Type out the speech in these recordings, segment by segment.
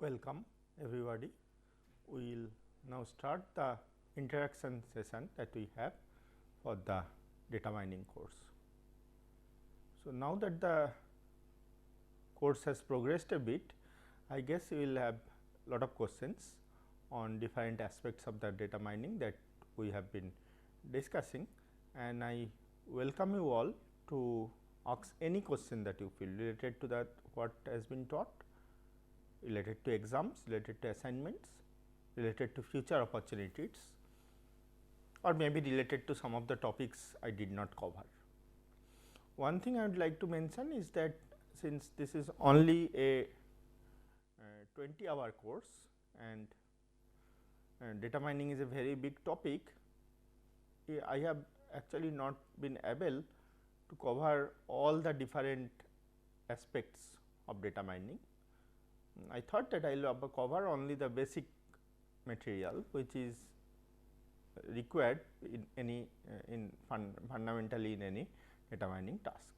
Welcome everybody. We will now start the interaction session that we have for the data mining course. So, now that the course has progressed a bit, I guess we will have lot of questions on different aspects of the data mining that we have been discussing, and I welcome you all to ask any question that you feel related to that what has been taught, related to exams, related to assignments, related to future opportunities, or maybe related to some of the topics I did not cover. One thing I would like to mention is that since this is only a 20-hour course and data mining is a very big topic, I have actually not been able to cover all the different aspects of data mining. I thought that I will cover only the basic material which is required in any fundamentally in any data mining task.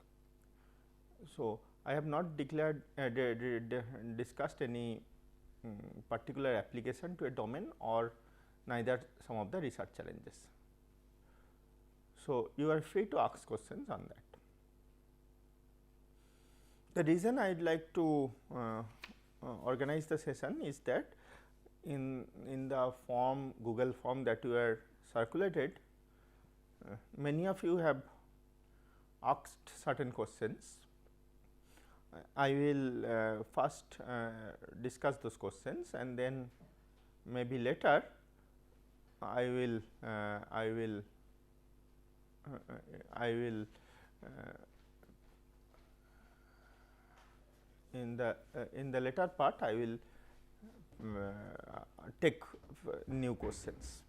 So, I have not declared discussed any particular application to a domain or neither some of the research challenges. So, you are free to ask questions on that. The reason I would like to organize the session is that in the form Google form that you are circulated, many of you have asked certain questions. I will first discuss those questions and then maybe later I will in the later part I will take new questions.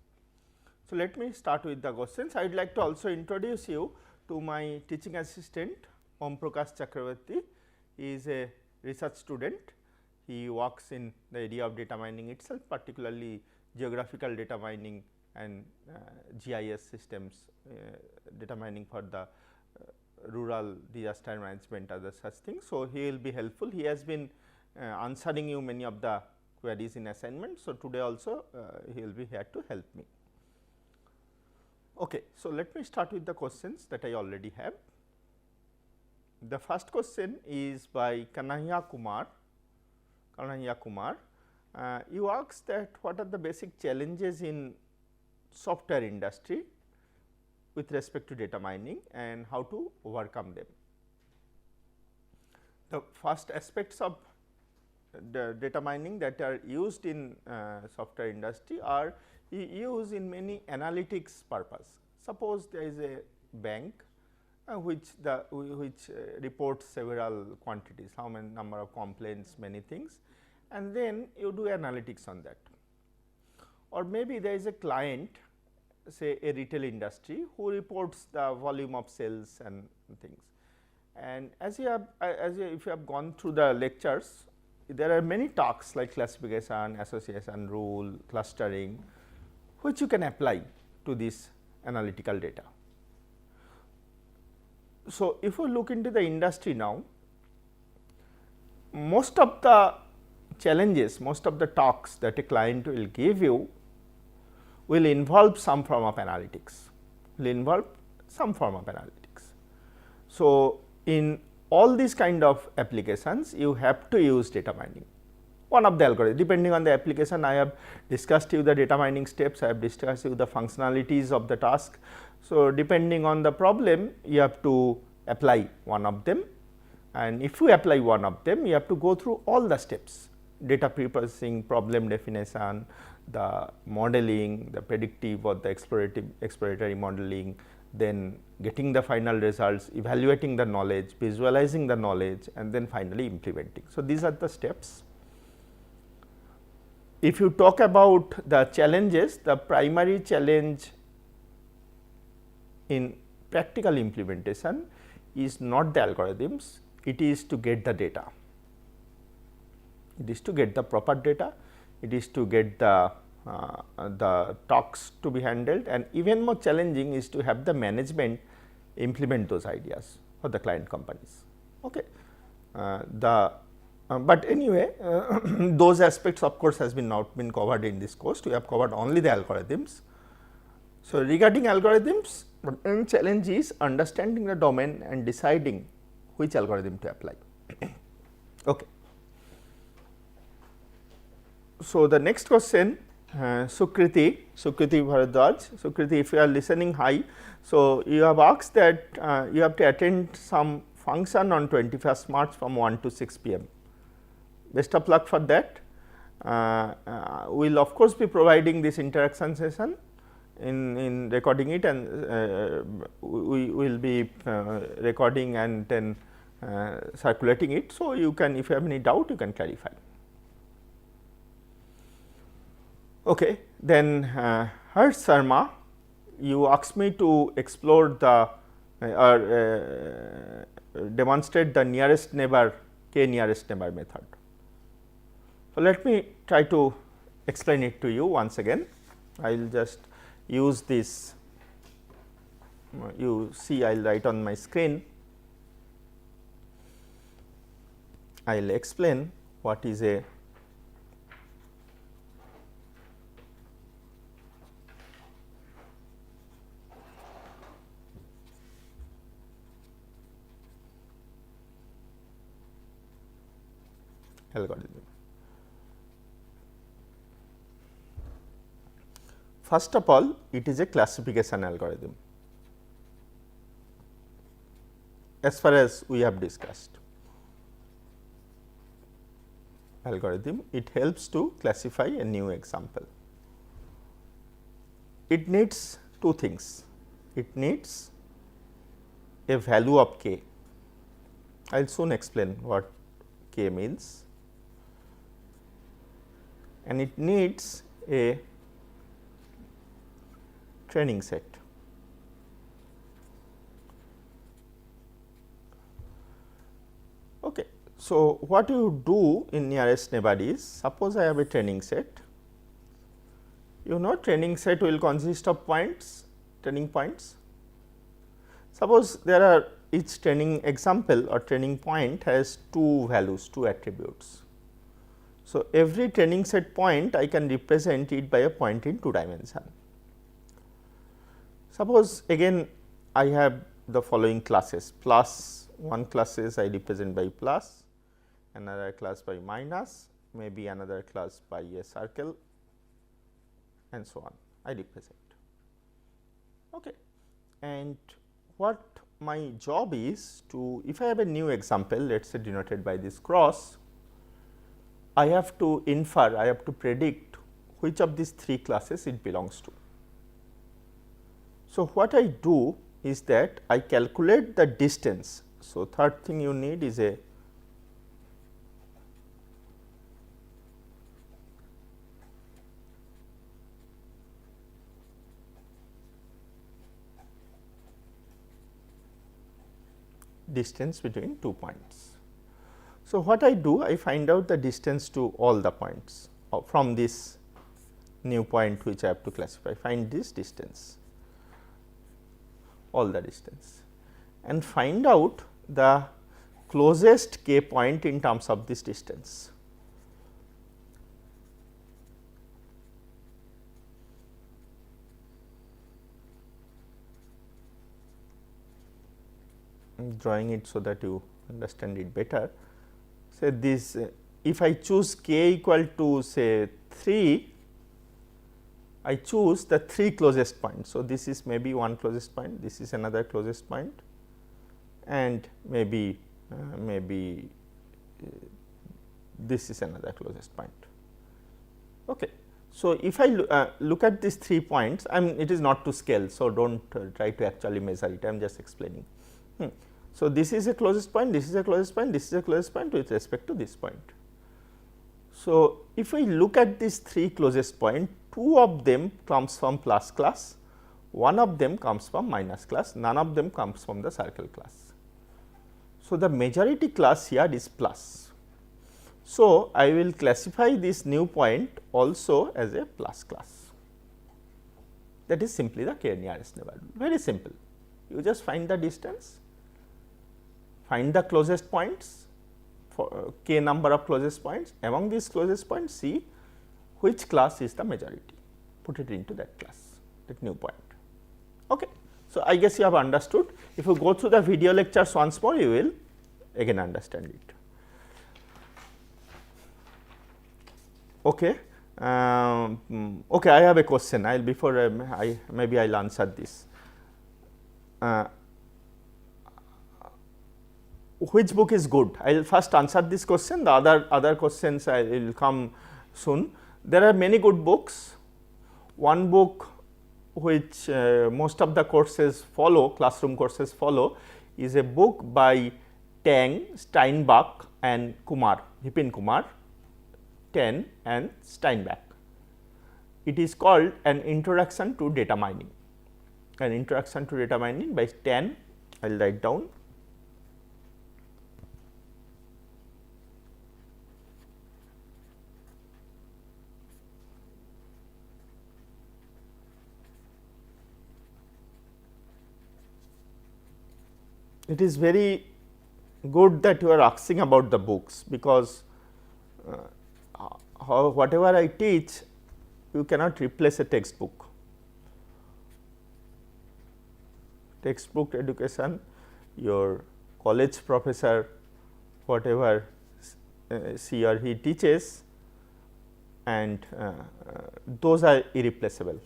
So, let me start with the questions. I would like to also introduce you to my teaching assistant Om Prakash Chakrabarty. He is a research student. He works in the area of data mining itself, particularly geographical data mining and GIS systems, data mining for the rural disaster management, other such things. So, he will be helpful. He has been answering you many of the queries in assignment. So, today also he will be here to help me. Okay. So, let me start with the questions that I already have. The first question is by Kanhaiya Kumar. You asked that what are the basic challenges in software industry with respect to data mining and how to overcome them. The first aspects of the data mining that are used in software industry are used in many analytics purpose. Suppose there is a bank which reports several quantities, how many number of complaints, many things, and then you do analytics on that. Or maybe there is a client, say a retail industry, who reports the volume of sales and things. And if you have gone through the lectures, there are many talks like classification, association, rule, clustering, which you can apply to this analytical data. So, if you look into the industry now, most of the challenges, most of the talks that a client will give you will involve some form of analytics, So, in all these kind of applications, you have to use data mining. One of the algorithms, depending on the application, I have discussed you the data mining steps, I have discussed you the functionalities of the task. So, depending on the problem, you have to apply one of them, and if you apply one of them, you have to go through all the steps: data preprocessing, problem definition, the modeling, the predictive or the exploratory modeling, then getting the final results, evaluating the knowledge, visualizing the knowledge, and then finally implementing. So, these are the steps. If you talk about the challenges, the primary challenge in practical implementation is not the algorithms, it is to get the data. It is to get the proper data, it is to get the talks to be handled, and even more challenging is to have the management implement those ideas for the client companies. Okay. The But anyway, those aspects of course has been not been covered in this course. We have covered only the algorithms. So, regarding algorithms, one challenge is understanding the domain and deciding which algorithm to apply. Okay. So, the next question, Sukriti Bharadwaj. Sukriti, if you are listening, hi. So, you have asked that you have to attend some function on 21st March from 1 to 6 p.m. Best of luck for that. We will of course be providing this interaction session in recording it, and we will be recording and then circulating it. So, you can, if you have any doubt, you can clarify. Okay. Then Harsh Sharma, you asked me to explore the demonstrate the nearest neighbor k nearest neighbor method. So, let me try to explain it to you once again. I will just use this, you see I will write on my screen, I will explain what is a algorithm. First of all, it is a classification algorithm as far as we have discussed. Algorithm, it helps to classify a new example. It needs two things. It needs a value of k. I will soon explain what k means, and it needs a training set. Okay. So, what you do in nearest neighbor is, suppose I have a training set, you know training set will consist of points, training points. Suppose there are each training example or training point has two values, two attributes. So, every training set point I can represent it by a point in 2 dimension. Suppose again I have the following classes, plus one classes I represent by plus, another class by minus, maybe another class by a circle, and so on I represent. Okay. And what my job is to, if I have a new example, let us say denoted by this cross, I have to infer, I have to predict which of these 3 classes it belongs to. So, what I do is that I calculate the distance. So, third thing you need is a distance between 2 points. So, what I do, I find out the distance to all the points from this new point which I have to classify, find this distance, all the distance, and find out the closest k point in terms of this distance. I am drawing it so that you understand it better. Say this, if I choose k equal to say 3, I choose the 3 closest points. So, this is maybe one closest point, this is another closest point, and maybe this is another closest point. Okay. So, if I look at these 3 points, it is not to scale. So, do not try to actually measure it, I am just explaining. So, this is a closest point, this is a closest point, this is a closest point with respect to this point. So, if we look at these 3 closest point, 2 of them comes from plus class, 1 of them comes from minus class, none of them comes from the circle class. So, the majority class here is plus. So, I will classify this new point also as a plus class. That is simply the k nearest neighbor, very simple. You just find the distance, find the closest points for k number of closest points. Among these closest points, see which class is the majority, put it into that class, that new point. Okay. So, I guess you have understood. If you go through the video lectures once more, you will again understand it. Okay. Okay, I have a question. I will before maybe I will answer this. Which book is good? I will first answer this question. The other questions I will come soon. There are many good books. One book which most of the courses follow, classroom courses follow, is a book by Tang, Steinbach and Kumar, Vipin Kumar, Tan and Steinbach. It is called An Introduction to Data Mining. An Introduction to Data Mining by Tan. I will write down. It is very good that you are asking about the books, because whatever I teach, you cannot replace a textbook. Textbook education, your college professor, whatever she or he teaches, and those are irreplaceable.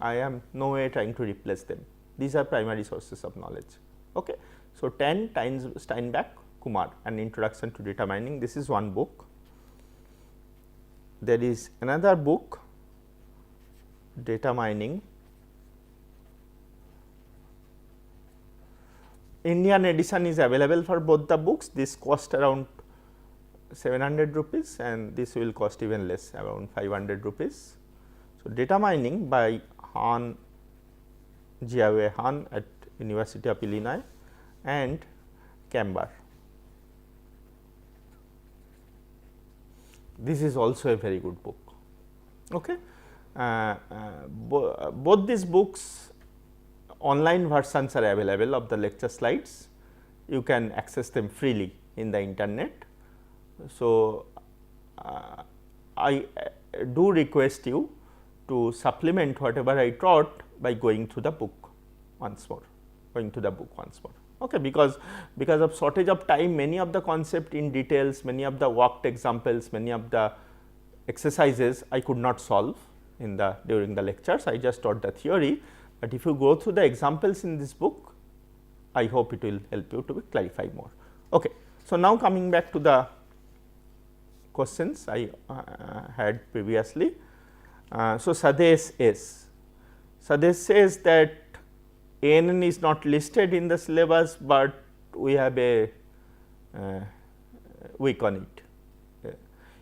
I am no way trying to replace them. These are primary sources of knowledge. Okay. So, Tan, Steinbach, Kumar, An Introduction to Data Mining. This is one book. There is another book, Data Mining. Indian edition is available for both the books. This cost around 700 rupees and this will cost even less, around 500 rupees. So, Data Mining by Han, Jiawei Han at University of Illinois and Camber. This is also a very good book. Okay. Both these books, online versions are available of the lecture slides. You can access them freely in the internet. So, I do request you to supplement whatever I taught by going through the book once more, Okay, because of shortage of time, many of the concept in details, many of the worked examples, many of the exercises I could not solve in the during the lectures. I just taught the theory, but if you go through the examples in this book, I hope it will help you to clarify more. Okay. So, now coming back to the questions I had previously. So, Sadesh says that ANN is not listed in the syllabus, but we have a week on it.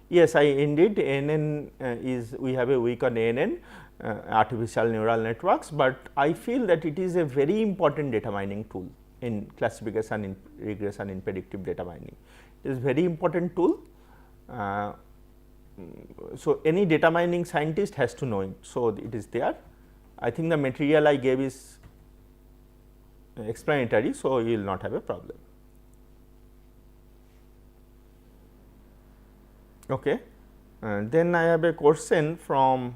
Yes, indeed ANN is, we have a week on ANN, artificial neural networks, but I feel that it is a very important data mining tool in classification, in regression, in predictive data mining. It is very important tool. So, any data mining scientist has to know it. So, it is there. I think the material I gave is explanatory. So, you will not have a problem. Okay. Then I have a question from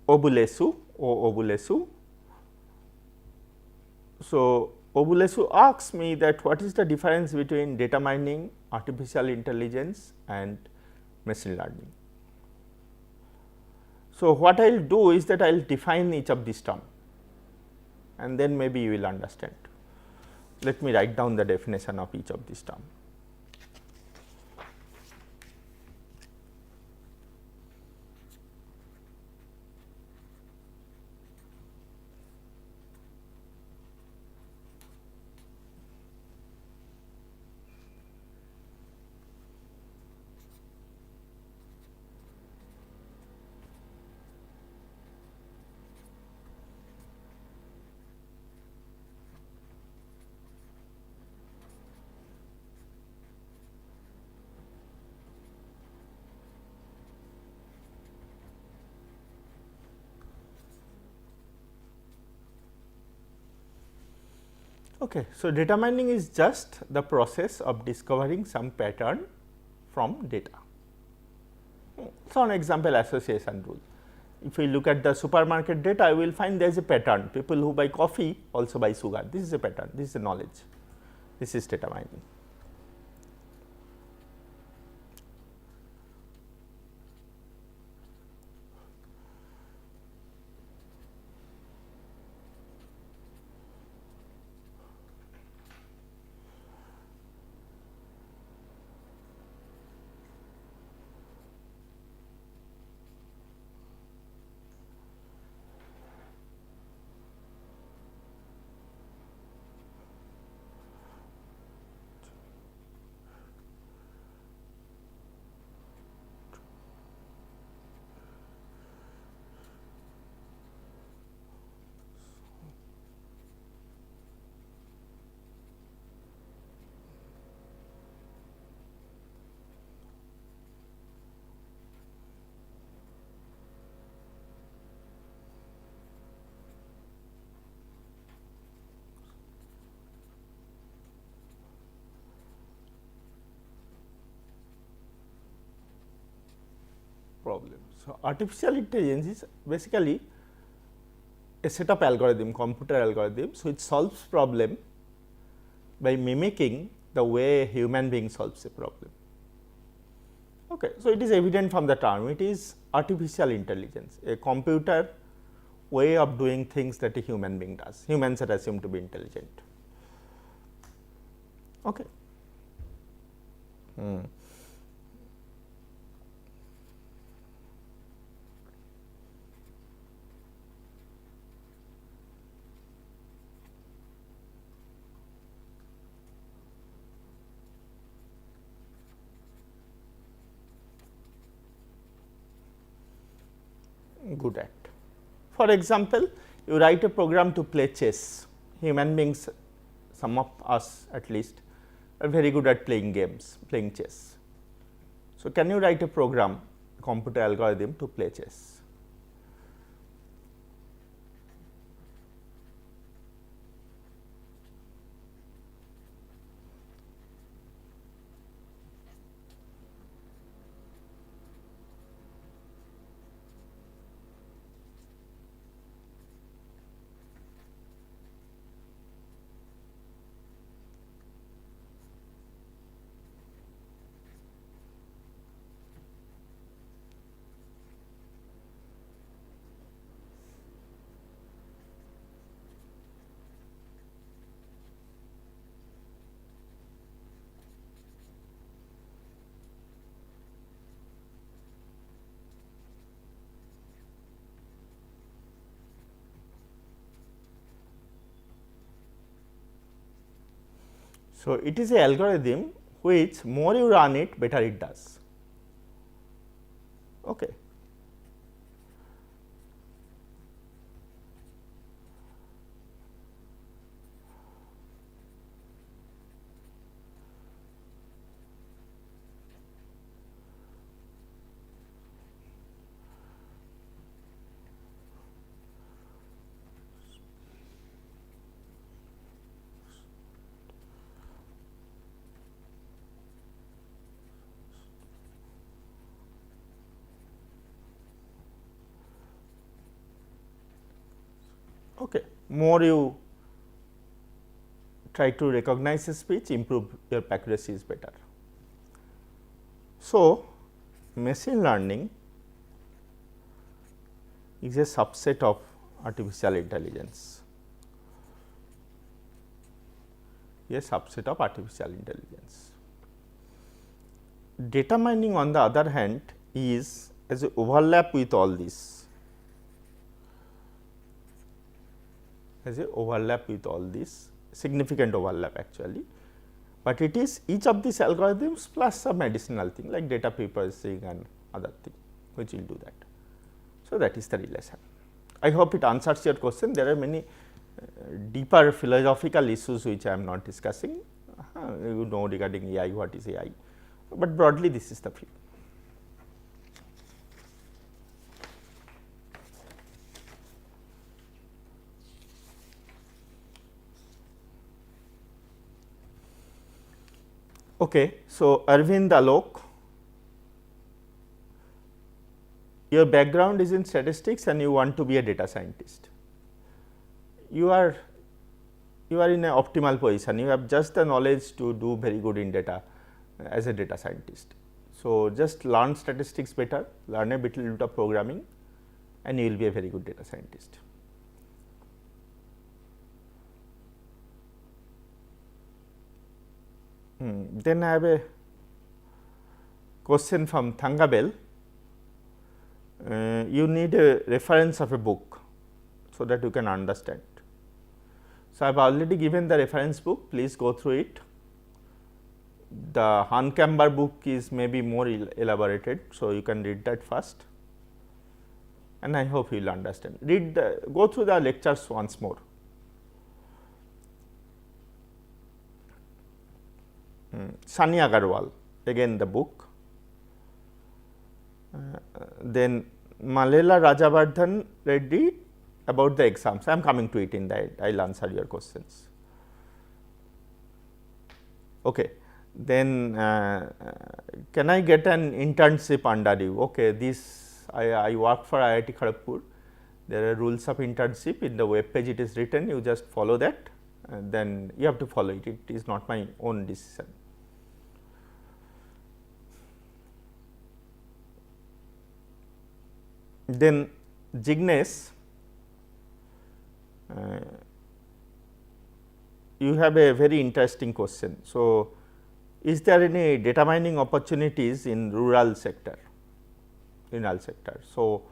Obulesu. So, Obulesu asks me that what is the difference between data mining, artificial intelligence and machine learning. So, what I will do is that I will define each of these terms and then maybe you will understand. Let me write down the definition of each of these terms. Okay, so data mining is just the process of discovering some pattern from data. So, an example association rule. If we look at the supermarket data, we will find there is a pattern. People who buy coffee also buy sugar. This is a pattern. This is a knowledge. This is data mining. Problem. So, artificial intelligence is basically a set of algorithm, computer algorithms which solves problem by mimicking the way a human being solves a problem. Okay. So, it is evident from the term, it is artificial intelligence, a computer way of doing things that a human being does. Humans are assumed to be intelligent. Okay. Good at. For example, you write a program to play chess. Human beings, some of us at least, are very good at playing games, playing chess. So, can you write a program, computer algorithm to play chess? So, it is a algorithm which more you run it, better it does. Okay. Okay. More you try to recognize a speech, improve your accuracy is better. So, machine learning is a subset of artificial intelligence, a subset of artificial intelligence. Data mining on the other hand is as a overlap with all this, significant overlap actually, but it is each of these algorithms plus some additional thing like data preprocessing and other thing which will do that. So, that is the relation. I hope it answers your question. There are many deeper philosophical issues which I am not discussing, you know, regarding AI, what is AI, but broadly this is the view. Okay, so Arvind Alok, your background is in statistics and you want to be a data scientist. You are in an optimal position. You have just the knowledge to do very good in data as a data scientist. So, just learn statistics better, learn a little bit of programming, and you will be a very good data scientist. Then I have a question from Thangabel. You need a reference of a book so that you can understand. So, I have already given the reference book, please go through it. The Hankamber book is maybe more elaborated, so you can read that first, and I hope you will understand. Go through the lectures once more. Sunny Agarwal, again the book. Then Malela Rajavardhan Reddy about the exams. I am coming to it in the end. I will answer your questions. Okay. Then can I get an internship under you? Okay, I work for IIT Kharagpur. There are rules of internship in the web page. It is written. You just follow that, and then you have to follow it. It is not my own decision. Then Jignesh, you have a very interesting question. So, is there any data mining opportunities in rural sector? So,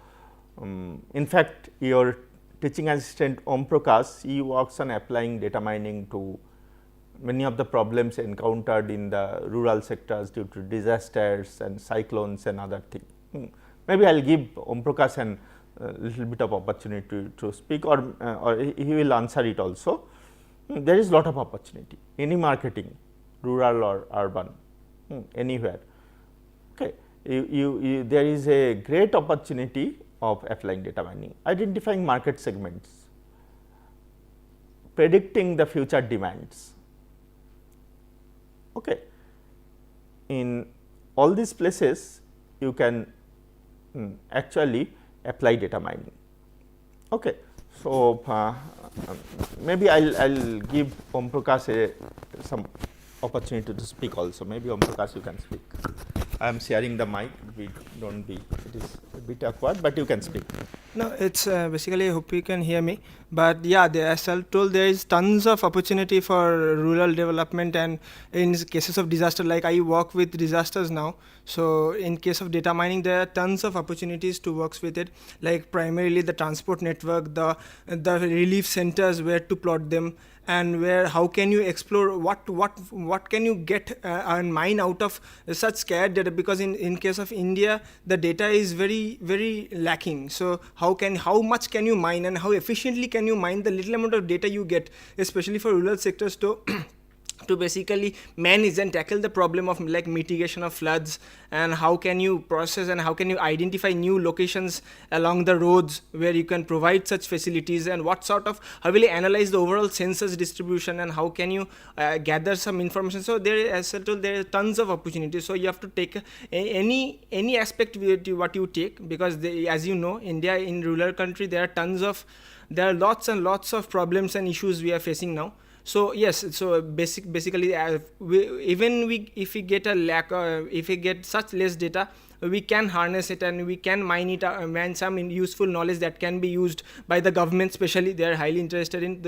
in fact, your teaching assistant Om Prakash, he works on applying data mining to many of the problems encountered in the rural sectors due to disasters and cyclones and other things. Maybe I will give Om Prakash a little bit of opportunity to speak, or he will answer it also. There is lot of opportunity, any marketing, rural or urban, anywhere. Okay. There is a great opportunity of applying data mining, identifying market segments, predicting the future demands. Okay. In all these places, you can actually apply data mining. Okay. So, maybe I will give Om Prakash some opportunity to speak also. Maybe Om Prakash, you can speak. I am sharing the mic. We don't be. It is a bit awkward, but you can speak. No, it's basically, I hope you can hear me. But yeah, as I told, there is tons of opportunity for rural development, and in cases of disaster, like I work with disasters now. So in case of data mining, there are tons of opportunities to work with it, like primarily the transport network, the relief centers, where to plot them, and how can you explore what can you get and mine out of such scarce data, because in case of India, the data is very lacking. So how much can you mine, and how efficiently can you mine the little amount of data you get, especially for rural sectors to basically manage and tackle the problem of like mitigation of floods, and how can you process and how can you identify new locations along the roads where you can provide such facilities, and how will you analyze the overall census distribution, and how can you gather some information. So there, as I told, there are tons of opportunities. So you have to take any aspect what you take, because as you know, India in rural country, there are lots and lots of problems and issues we are facing now. So yes, so basically, if we get if we get such less data, we can harness it and we can mine it, mine some useful knowledge that can be used by the government. Especially, they are highly interested in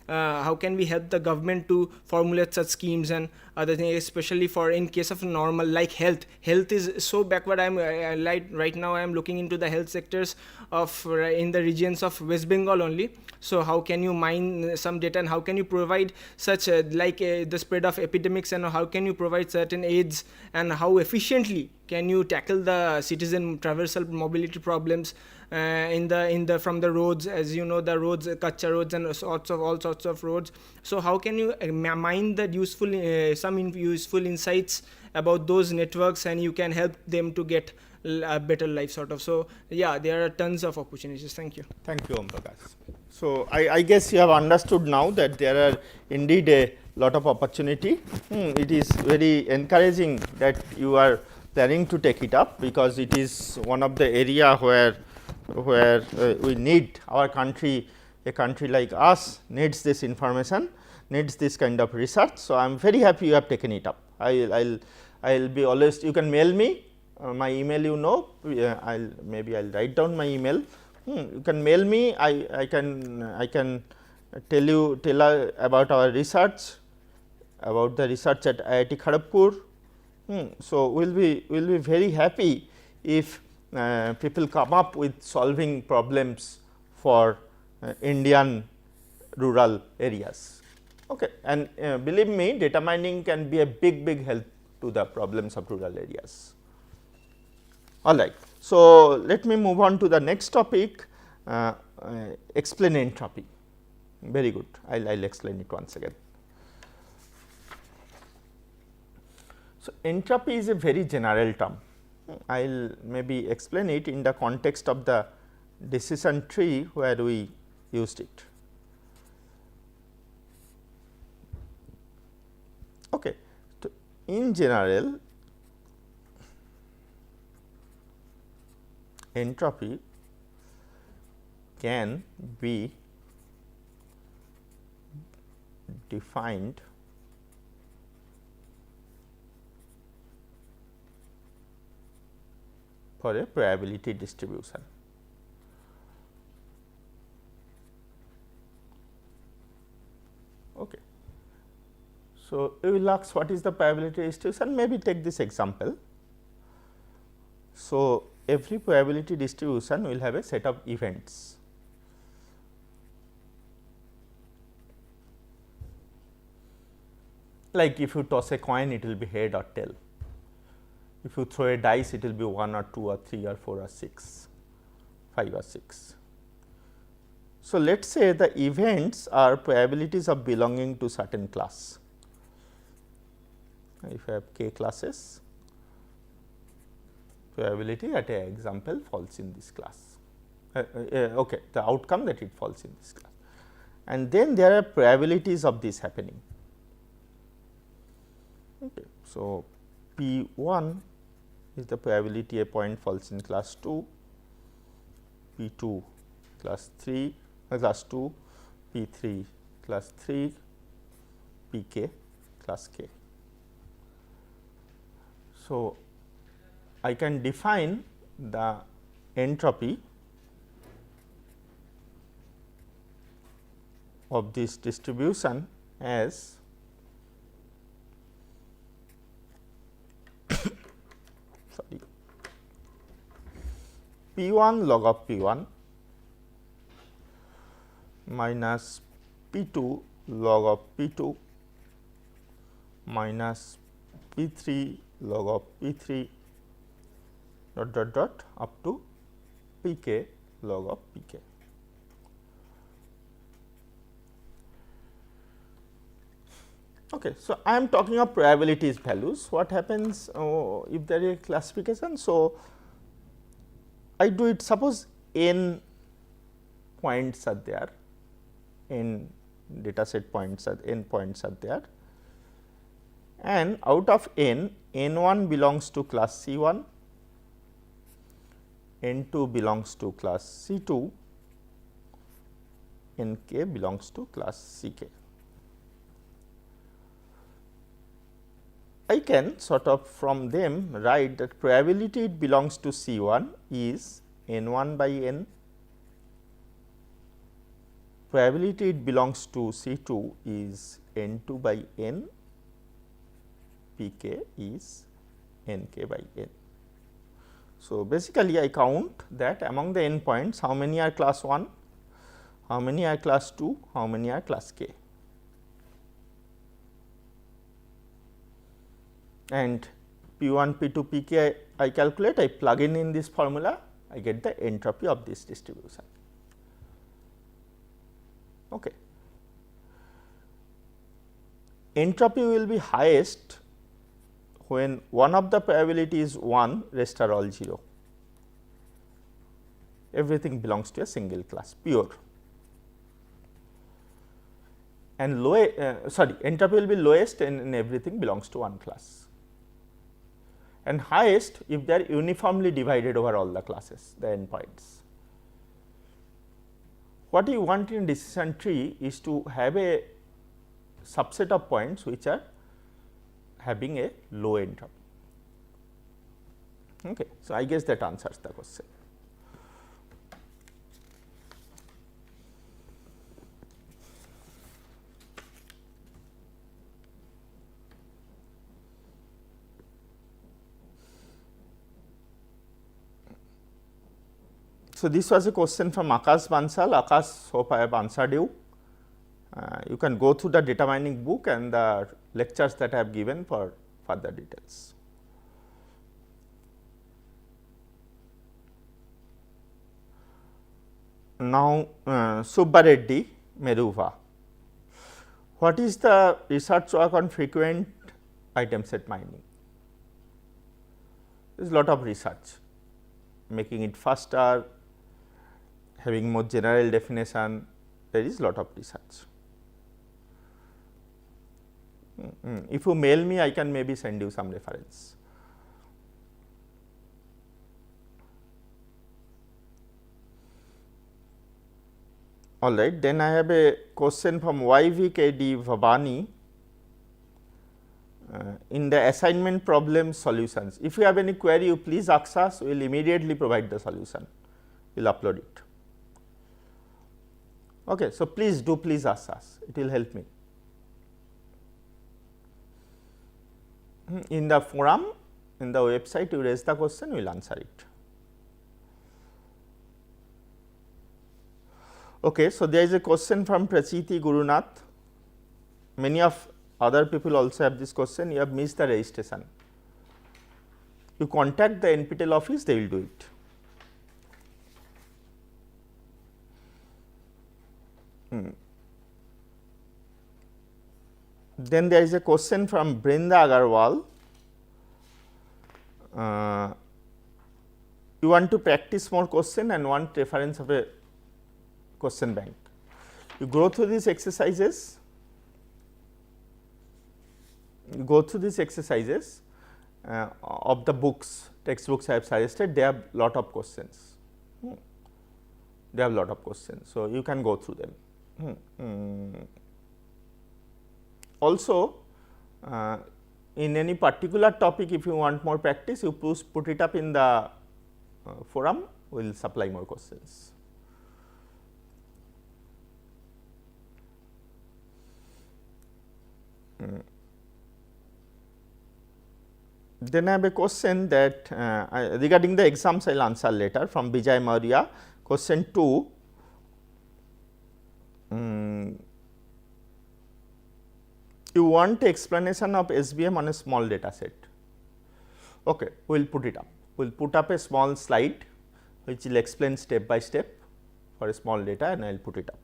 how can we help the government to formulate such schemes and other things, especially for in case of normal like health. Health is so backward. Right now I am looking into the health sectors of in the regions of West Bengal only. So how can you mine some data, and how can you provide such the spread of epidemics, and how can you provide certain aids, and how efficiently can you tackle the citizen traversal mobility problems in the from the roads? As you know, the roads, kacha roads and all sorts of roads. So how can you mine the useful useful insights about those networks, and you can help them to get a better life sort of. So yeah, there are tons of opportunities. Thank you. Thank you, Om Prakash. So I guess you have understood now that there are indeed a lot of opportunity. It is very encouraging that you are planning to take it up, because it is one of the area where we need our country, a country like us needs this information, needs this kind of research. So I am very happy you have taken it up. I'll be always, you can mail me my email, you know, I'll write down my email. You can mail me. I can tell about our research, about the research at IIT Kharagpur. So we'll be very happy if people come up with solving problems for Indian rural areas. Okay, and believe me, data mining can be a big help to the problems of rural areas. All right. So let me move on to the next topic, explain entropy. Very good. I'll explain it once again. So entropy is a very general term. I'll maybe explain it in the context of the decision tree where we used it. Okay. So in general, entropy can be defined for a probability distribution. Okay. So you will ask, what is the probability distribution? Maybe take this example. So every probability distribution will have a set of events. Like if you toss a coin, it will be head or tail. If you throw a dice, it will be 1 or 2 or 3 or 4 or 6, 5 or 6. So let us say the events are probabilities of belonging to certain class. If I have k classes, probability at a example falls in this class. Okay, the outcome that it falls in this class. And then there are probabilities of this happening. Okay. So P1 is the probability a point falls in class 2, P2 class 3, class 2, P3 class 3, Pk class k. So I can define the entropy of this distribution as P1 log of P1 minus P2 log of P2 minus P3 log of P3 dot up to Pk log of Pk. Okay, so I am talking of probabilities values. What happens if there is a classification? So I do it, suppose n points are there, n data set points are n points are there, and out of n, n1 belongs to class C1, n2 belongs to class C2, nk belongs to class Ck. I can sort of from them write that probability it belongs to C1 is n1 by n, probability it belongs to C2 is n2 by n, Pk is nk by n. So basically I count that among the n points, how many are class 1, how many are class 2, how many are class k. And P1, P2, Pk I calculate, I plug in this formula, I get the entropy of this distribution. Okay. Entropy will be highest when one of the probability is 1, rest are all 0. Everything belongs to a single class, pure. And entropy will be lowest and everything belongs to one class. And highest if they are uniformly divided over all the classes, the endpoints. What you want in decision tree is to have a subset of points which are having a low entropy. Okay. So, I guess that answers the question. So, this was a question from Akash Bansal. Akash, hope I have answered you. You can go through the data mining book and the lectures that I have given for further details. Now, Subba Reddy, Meruva. What is the research work on frequent item set mining? There is a lot of research, making it faster, having more general definition, there is lot of research. If you mail me, I can maybe send you some reference. All right, then I have a question from YVKD Vabani in the assignment problem solutions. If you have any query, you please ask us, we will immediately provide the solution, we will upload it. Okay, so please ask us, it will help me. In the forum, in the website, you raise the question, we will answer it. Okay, so there is a question from Prachiti Gurunath. Many of other people also have this question. You have missed the registration. You contact the NPTEL office, they will do it. Then there is a question from Brinda Agarwal. You want to practice more question and want reference of a question bank. You go through these exercises, of the books, textbooks I have suggested, they have lot of questions. So, you can go through them. Also, in any particular topic, if you want more practice, you put it up in the forum, we will supply more questions. Then I have a question that regarding the exams, I will answer later from Vijay Maurya. Question 2. You want explanation of SVM on a small data set. Okay, we will put it up. We will put up a small slide which will explain step by step for a small data, and I will put it up.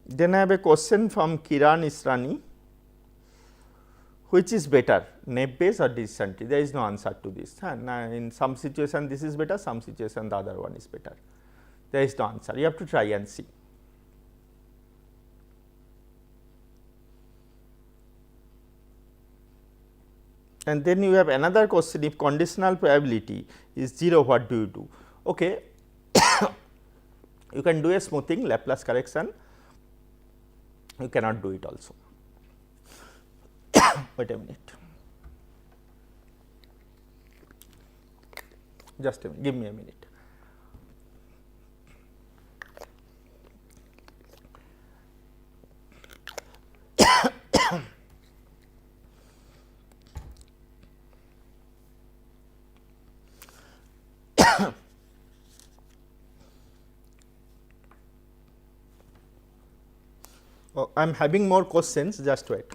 Then I have a question from Kiran Israni. Which is better, naive Bayes or decision tree? There is no answer to this. In some situation this is better, some situation the other one is better. There is no answer, you have to try and see. And then you have another question, if conditional probability is 0, what do you do? Okay. You can do a smoothing, Laplace correction, you cannot do it also. Wait a minute, just a minute, give me a minute. I am having more questions, just wait.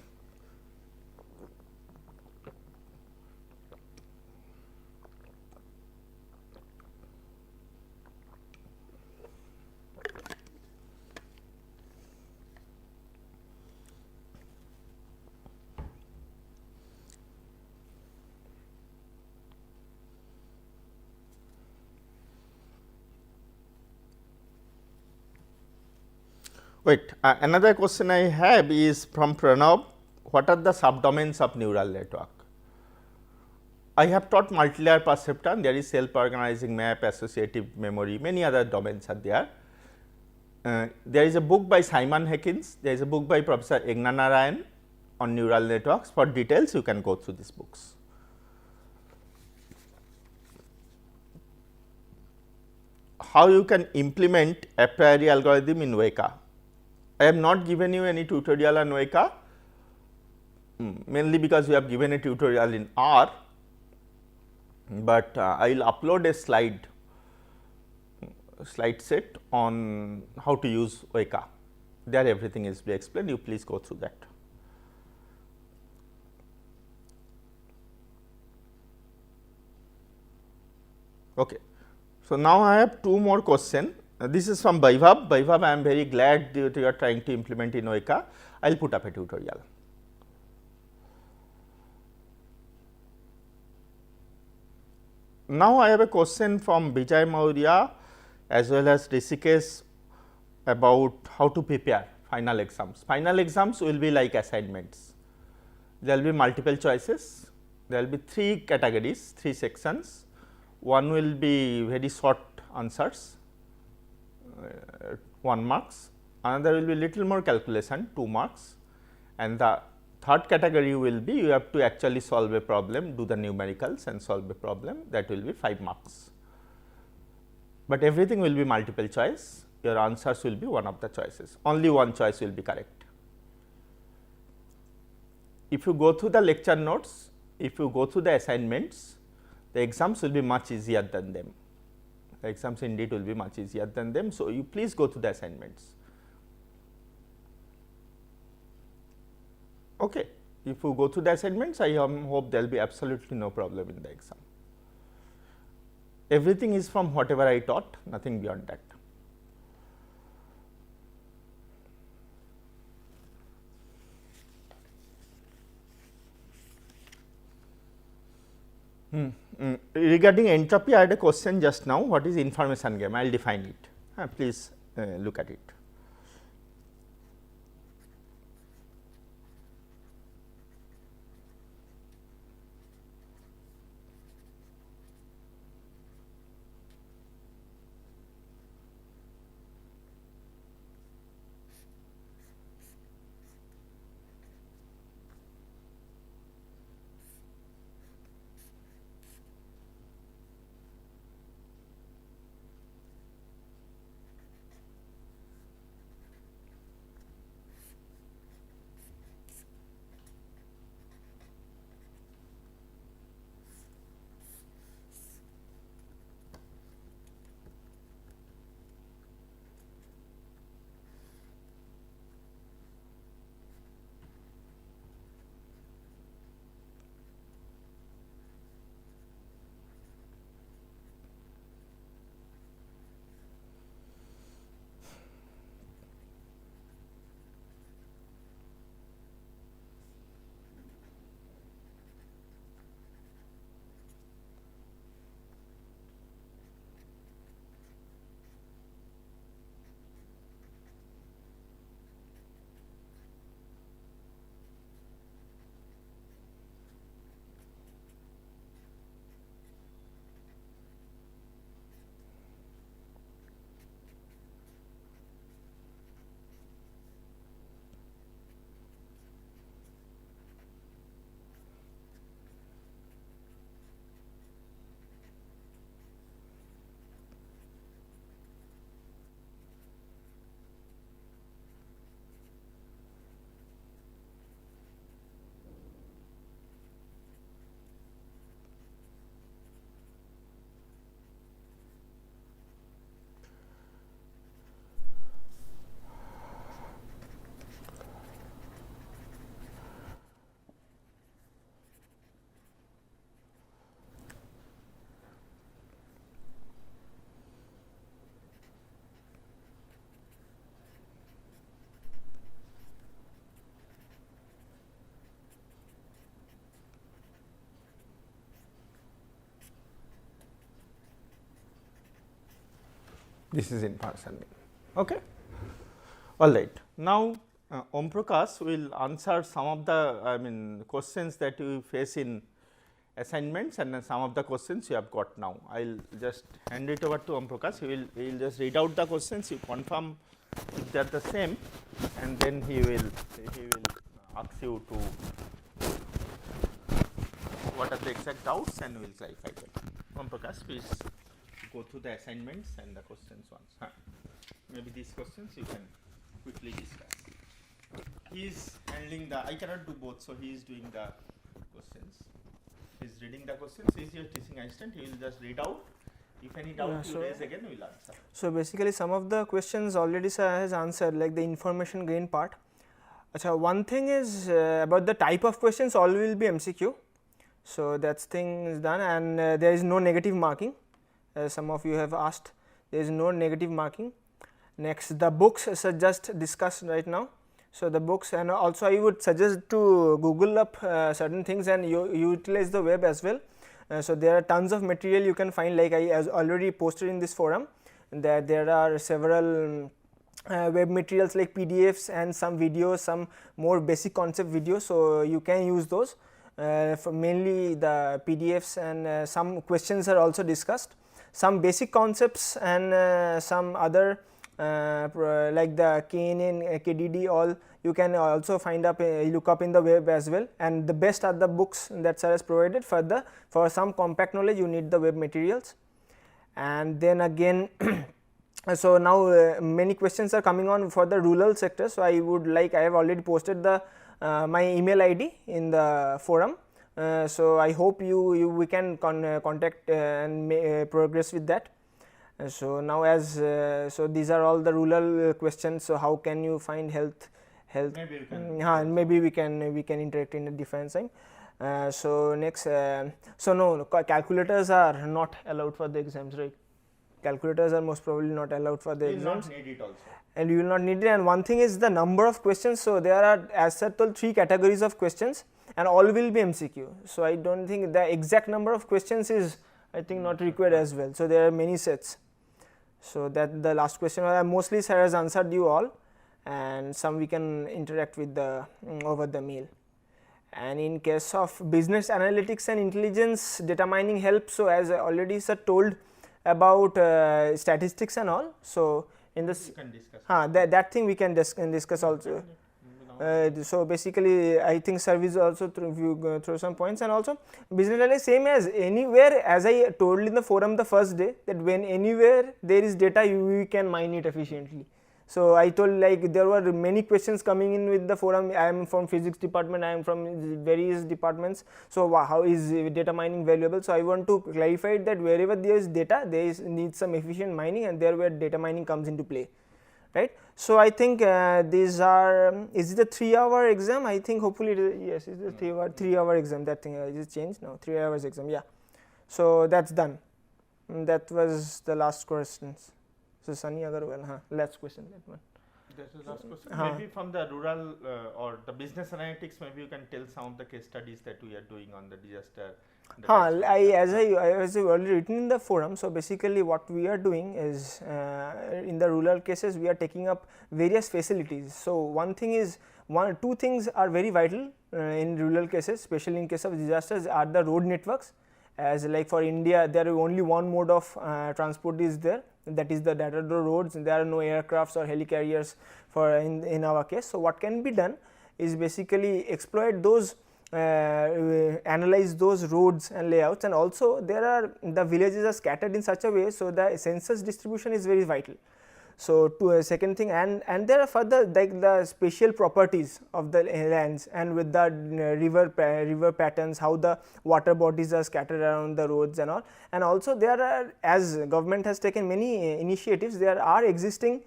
Wait, another question I have is from Pranav. What are the subdomains of neural network? I have taught multilayer perceptron, there is self-organizing map, associative memory, many other domains are there. There is a book by Simon Hekins, there is a book by Professor Egnanarayan on neural networks. For details, you can go through these books. How you can implement a priori algorithm in Weka? I have not given you any tutorial on Weka, mainly because we have given a tutorial in R, but I will upload a slide set on how to use Weka. There everything is explained, you please go through that. Okay. So, now I have two more questions. This is from Vaibhav. Vaibhav, I am very glad that you are trying to implement in Weka. I will put up a tutorial. Now, I have a question from Vijay Maurya as well as Rishikesh about how to prepare final exams. Final exams will be like assignments. There will be multiple choices. There will be 3 categories, 3 sections. One will be very short answers, 1 marks, another will be little more calculation, 2 marks, and the third category will be you have to actually solve a problem, do the numericals and solve a problem, that will be 5 marks. But everything will be multiple choice, your answers will be one of the choices, only one choice will be correct. If you go through the lecture notes, if you go through the assignments, the exams will be much easier than them. The exams indeed will be much easier than them. So, you please go through the assignments. Okay. If you go through the assignments, I hope there will be absolutely no problem in the exam. Everything is from whatever I taught, nothing beyond that. Regarding entropy, I had a question just now. What is information game? I will define it. Please look at it. This is in-person meal. Okay. All right. Now, Om Prakash will answer some of the questions that you face in assignments and some of the questions you have got now. I will just hand it over to Om Prakash. He will just read out the questions, you confirm if they are the same, and then he will ask you to what are the exact doubts and we will clarify them. Om Prakash, please go through the assignments and the questions once. Maybe these questions you can quickly discuss. He is handling the, I cannot do both, so he is doing the questions. He is reading the questions, he is your teaching assistant, he will just read out. If any doubt you raise again, we will answer. So basically some of the questions already sir has answered, like the information gain part. Achha, one thing is about the type of questions, all will be MCQ. So that thing is done, and there is no negative marking. Some of you have asked, there is no negative marking. Next, the books are just discussed right now. So the books, and also I would suggest to Google up certain things and you utilize the web as well. So there are tons of material you can find, like I already posted in this forum, that there are several web materials like PDFs and some videos, some more basic concept videos. So you can use those. For mainly the PDFs, and some questions are also discussed, some basic concepts and some other like the KNN, KDD, all you can also find up, look up in the web as well, and the best are the books that sir has provided. For some compact knowledge you need the web materials. And then again so now many questions are coming on for the rural sector. So I would like, I have already posted the my email ID in the forum. So I hope we can contact and progress with that. So now as so these are all the rural questions. So how can you find health? Maybe we can. Maybe we can interact in a different time. So next, so no, calculators are not allowed for the exams, right? Calculators are most probably not allowed for the exams. You will not need it also. And you will not need it. And one thing is the number of questions. So there are, as I told, 3 categories of questions, and all will be MCQ. So I don't think the exact number of questions is, I think, not required as well. So there are many sets. So that the last question, mostly sir has answered you all, and some we can interact with the over the mail. And in case of business analytics and intelligence, data mining help. So as I already sir told about statistics and all. So in this, that thing we can discuss also. So basically I think service also through some points, and also business analytics same as anywhere, as I told in the forum the first day, that when anywhere there is data you can mine it efficiently. So I told, like, there were many questions coming in with the forum. I am from physics department, I am from various departments. So how is data mining valuable? So I want to clarify that wherever there is data, there needs some efficient mining, and there where data mining comes into play, right? So I think these are, is it a 3-hour exam? I think hopefully it is, yes, it's a 3-hour exam. That thing is changed now, 3 hours exam, yeah. So that's done. That was the last questions. So Sunny Agarwal, last question, that one. That's the last question. Maybe from the rural or the business analytics, maybe you can tell some of the case studies that we are doing on the disaster. As I already written in the forum. So basically what we are doing is in the rural cases we are taking up various facilities. So one thing is, two things are very vital in rural cases, especially in case of disasters, are the road networks. As like for India, there is only one mode of transport is there, that is the data roads, and there are no aircrafts or helicarriers for in our case. So what can be done is basically exploit those, analyze those roads and layouts, and also there are, the villages are scattered in such a way, so the census distribution is very vital. So to a second thing, and there are further, like the spatial properties of the lands, and with the river patterns, how the water bodies are scattered around the roads and all. And also there are, as government has taken many initiatives, there are existing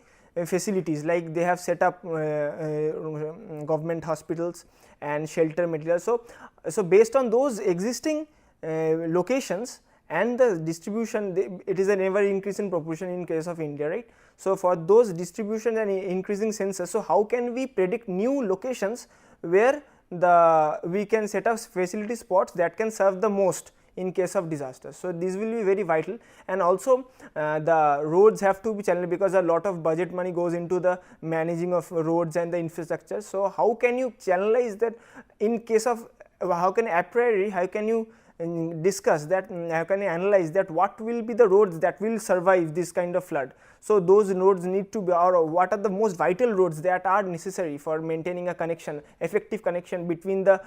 facilities, like they have set up government hospitals and shelter materials. So based on those existing locations and the distribution, it is an ever increasing proportion in case of India, right? So for those distribution and increasing census, so how can we predict new locations where we can set up facility spots that can serve the most in case of disasters. So, this will be very vital, and also the roads have to be channeled, because a lot of budget money goes into the managing of roads and the infrastructure. So, how can you channelize that in case of, how can a priori, how can you discuss that, how can you analyze that what will be the roads that will survive this kind of flood. So, those roads need to be, or what are the most vital roads that are necessary for maintaining a connection, effective connection between the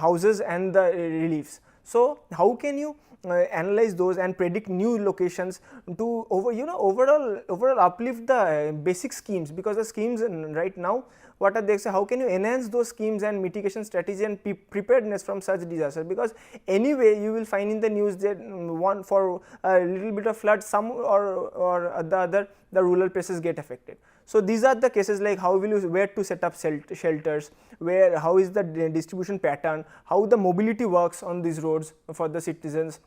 houses and the reliefs. So, how can you analyze those and predict new locations to overall uplift the basic schemes, because the schemes right now, what are they say, how can you enhance those schemes and mitigation strategy and preparedness from such disaster, because anyway you will find in the news that one for a little bit of flood, some or the other, the rural places get affected. So, these are the cases like how will you, where to set up shelters, where, how is the distribution pattern, how the mobility works on these roads for the citizens.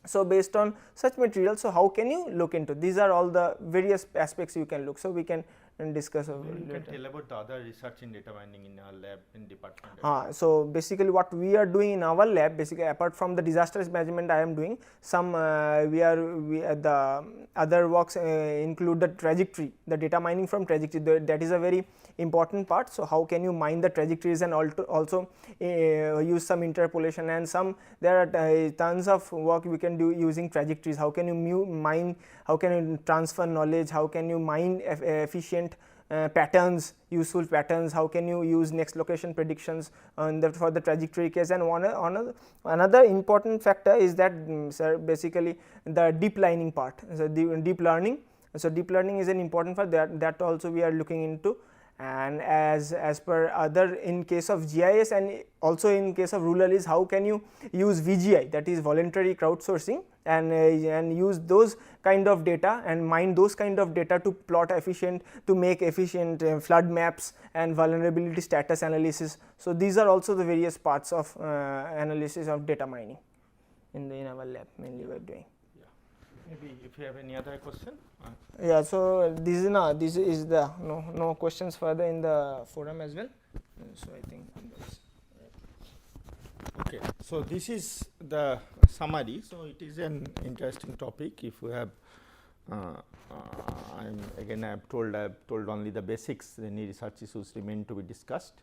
So, based on such material, so how can you look into, these are all the various aspects you can look. So, we can discuss over You later. can tell about the other research in data mining in our lab in department. So, basically what we are doing in our lab, basically apart from the disaster risk management I am doing, some the other works include the trajectory, the data mining from trajectory, that is a very important part. So, how can you mine the trajectories and also use some interpolation, and some there are tons of work we can do using trajectories. How can you mine, how can you transfer knowledge, how can you mine efficient patterns, useful patterns, how can you use next location predictions for the trajectory case. And another important factor is that basically the deep learning part, so deep learning. So, deep learning is an important part, that also we are looking into. And as per other, in case of GIS and also in case of rural, is how can you use VGI, that is voluntary crowdsourcing, and use those kind of data and mine those kind of data to plot efficient, to make efficient flood maps and vulnerability status analysis. So, these are also the various parts of analysis of data mining in our lab mainly we are doing. Maybe if you have any other question. Yeah, so this is the no questions further in the forum as well. So, I think Okay, so this is the summary. So, it is an interesting topic. If you have, I have told only the basics. Any research issues remain to be discussed.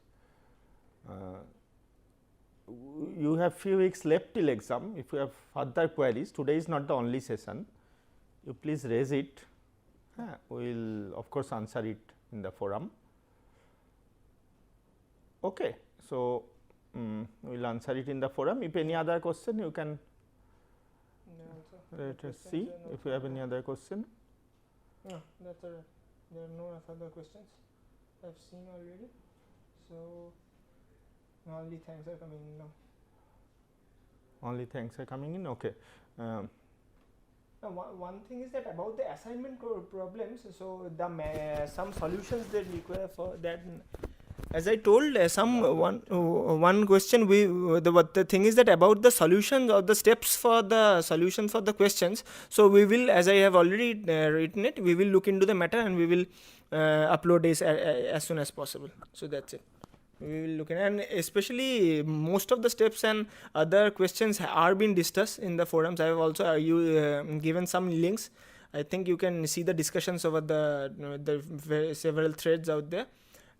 You have few weeks left till exam. If you have further queries, today is not the only session. You please raise it. We will of course answer it in the forum. Okay, so we will answer it in the forum. If any other question, you can let us see if you have any other question. No, that's all right. There are no further questions I have seen already. So, only thanks are coming in now. Only thanks are coming in. Okay. Now, one thing is that about the assignment problems. So, the some solutions they require for that. As I told, one question the thing is that about the solutions or the steps for the solution for the questions. So, we will, as I have already written it, we will look into the matter and we will upload it as soon as possible. So, that's it. We will look at, and especially most of the steps and other questions are being discussed in the forums. I have also given some links. I think you can see the discussions over the several threads out there,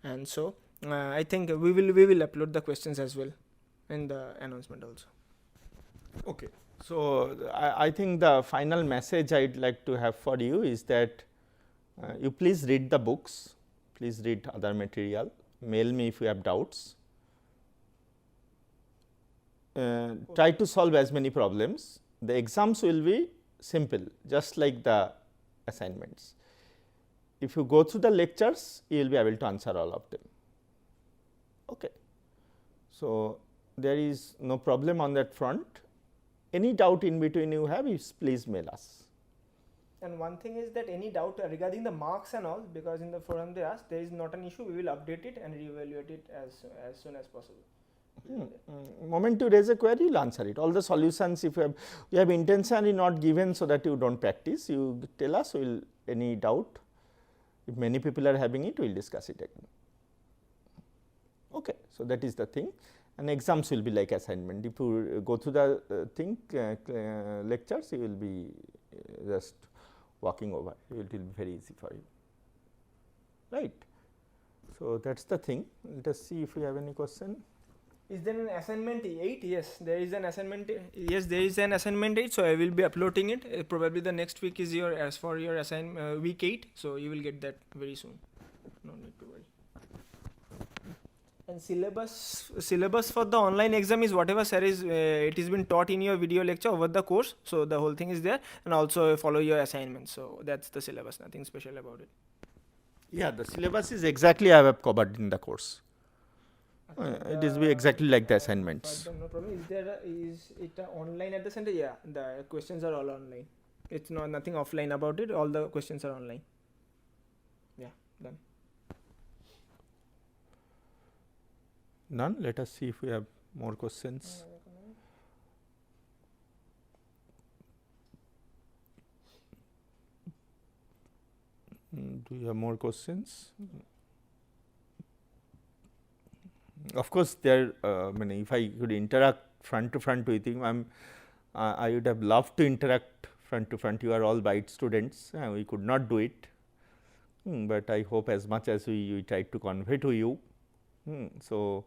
and so I think we will upload the questions as well in the announcement also. Okay, so I think the final message I'd like to have for you is that you please read the books, please read other material. Mail me if you have doubts. Try to solve as many problems. The exams will be simple, just like the assignments. If you go through the lectures, you will be able to answer all of them. Okay. So, there is no problem on that front. Any doubt in between you have, please mail us. And one thing is that any doubt regarding the marks and all, because in the forum they asked, there is not an issue. We will update it and reevaluate it as soon as possible. Moment you raise a query, you will answer it. All the solutions, if you have intentionally not given so that you do not practice, you tell us, we will, any doubt. If many people are having it, we will discuss it again. Okay. So, that is the thing, and exams will be like assignment. If you go through the lectures, you will be just walking over, it will be very easy for you, right. So, that is the thing. Let us see if we have any question. Is there an assignment 8? Yes, there is an assignment. Yes, there is an assignment 8. So I will be uploading it. Probably the next week is your week 8. So you will get that very soon. No need to worry. And syllabus for the online exam is whatever sir is. It has been taught in your video lecture over the course. So the whole thing is there, and also follow your assignments. So that's the syllabus. Nothing special about it. Yeah, the syllabus is exactly I have covered in the course. It is be exactly like the assignments. No problem. Is it online at the center? Yeah, the questions are all online. It's nothing offline about it. All the questions are online. Yeah, done. None. Let us see if we have more questions. Do you have more questions? Of course, there. If I could interact front to front with him, I would have loved to interact front to front. You are all bright students. We could not do it, but I hope as much as we tried to convey to you. So,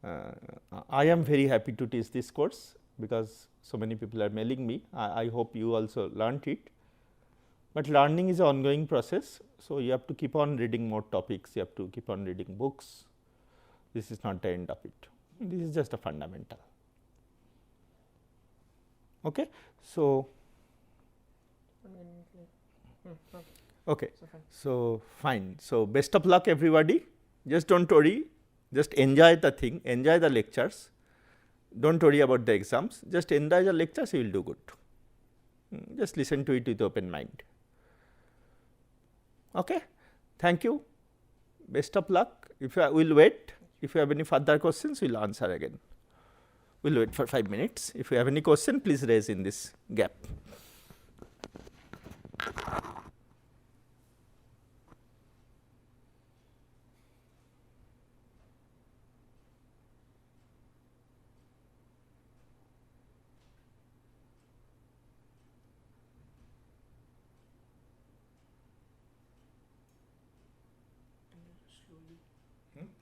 I am very happy to teach this course because so many people are mailing me. I hope you also learnt it. But learning is an ongoing process. So, you have to keep on reading more topics. You have to keep on reading books. This is not the end of it. This is just a fundamental. Okay. So, okay. So, fine. So, best of luck everybody. Just do not worry. Just enjoy the thing. Enjoy the lectures. Do not worry about the exams. Just enjoy the lectures. You will do good. Just listen to it with open mind. Okay. Thank you. Best of luck. If you will wait. If you have any further questions, we will answer again. We will wait for 5 minutes. If you have any question, please raise in this gap.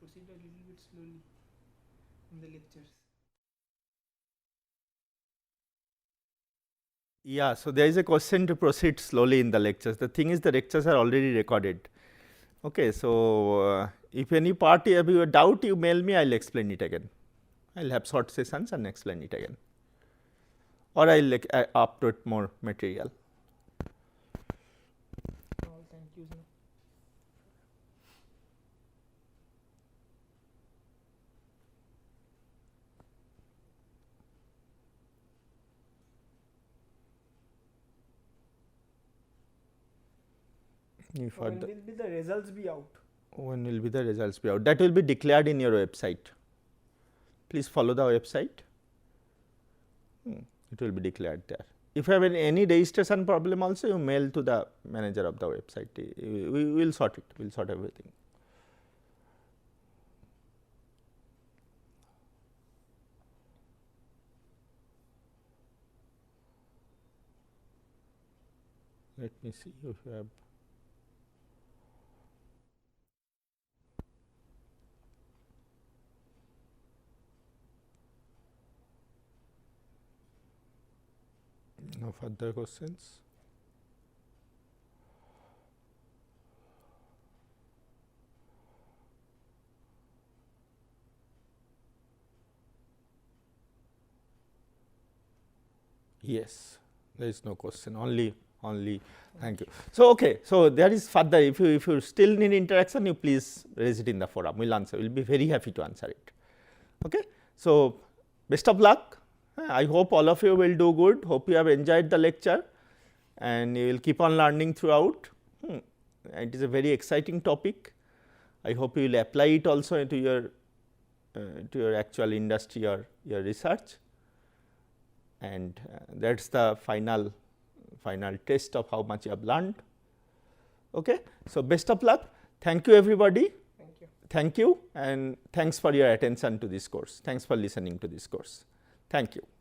Proceed a little bit slowly in the lectures. Yeah, so there is a question to proceed slowly in the lectures. The thing is, the lectures are already recorded. Okay, so if any part you have a doubt, you mail me, I will explain it again. I will have short sessions and explain it again. Or I will upload more material. All thank you. When will be the results be out? When will be the results be out? That will be declared in your website. Please follow the website. It will be declared there. If you have any registration problem also, you mail to the manager of the website. We will sort it. We will sort everything. Let me see if you have. No further questions. Yes, there is no question. Only. Thank you. So, okay. So, there is further. If you still need interaction, you please raise it in the forum. We'll answer. We'll be very happy to answer it. Okay. So, best of luck. I hope all of you will do good. Hope you have enjoyed the lecture, and you will keep on learning throughout. It is a very exciting topic. I hope you will apply it also into your actual industry or your research. And that's the final test of how much you have learned. Okay. So, best of luck. Thank you everybody. Thank you. thank you and thanks for your attention to this course. Thanks for listening to this course. Thank you.